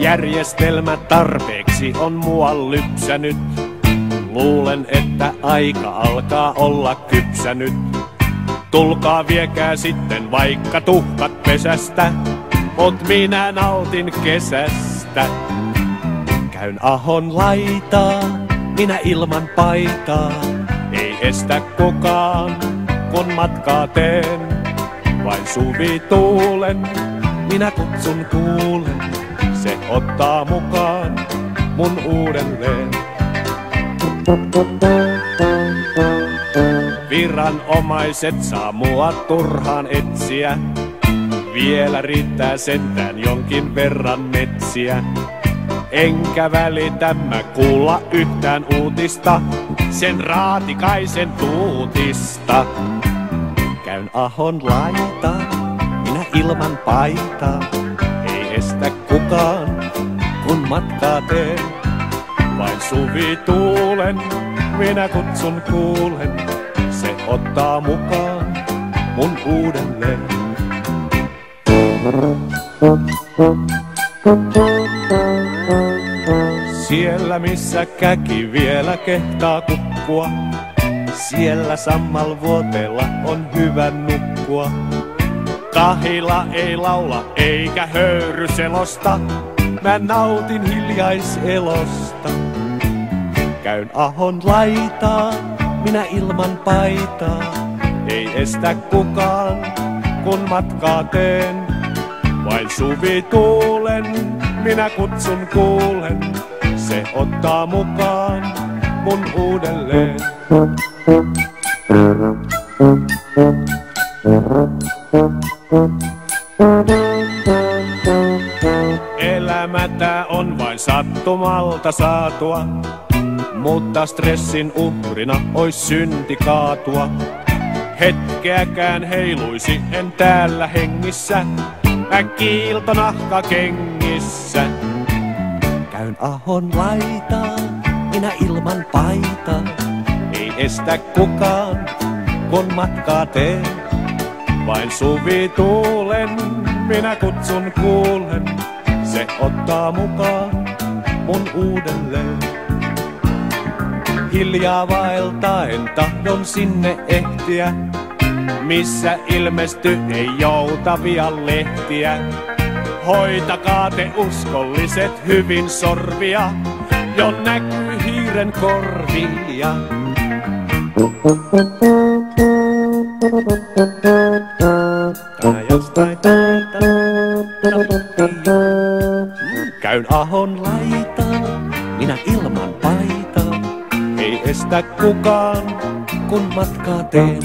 Järjestelmä tarpeeksi on mua lypsänyt. Luulen, että aika alkaa olla kypsänyt. Tulkaa viekää sitten vaikka tuhkat pesästä, mut minä nautin kesästä. Käyn ahon laitaa, minä ilman paitaa. Ei estä kukaan, kun matkaa teen. Vain suvi tuulen, minä kutsun kuulen. Se ottaa mukaan mun uudelleen. Viranomaiset saa mua turhaan etsiä. Vielä riittää sentään jonkin verran metsiä. Enkä välitä mä kuulla yhtään uutista sen Raatikaisen tuutista. Käyn ahon laitaa, minä ilman paitaa. Ei estä kukaan, kun matkaa teen. Vain suvi tuulen, minä kutsun kuulen. Se ottaa mukaan mun uudelleen. Siellä missä käki vielä kehtaa kukkua, siellä sammalvuoteella on hyvä nukkua. Kahila ei laula eikä höyry selosta, mä nautin hiljaiselosta. Käyn ahon laitaa, minä ilman paitaa. Ei estä kukaan, kun matkaa teen. Vain suvi tuulen, minä kutsun kuulen. Se ottaa mukaan mun uudelleen. Elämätä on vain sattumalta saatua, mutta stressin uhrina ois synti kaatua. Hetkeäkään heiluisi en täällä hengissä, kiiltonahka kengissä. Käyn ahon laitaa, minä ilman paitaa. Ei estä kukaan, kun matkaa teen. Vain suvi tuulen, minä kutsun kuulen. Se ottaa mukaan mun uudelleen. Hiljaa vaeltaen tahdon sinne ehtiä, missä ilmesty ei joutavia lehtiä. Hoitakaa te uskolliset hyvin sorvia, jo näkyy hiiren korvia. Käyn ahon laitaa, minä ilman paitaa. Ei estä kukaan, kun matkaa teen.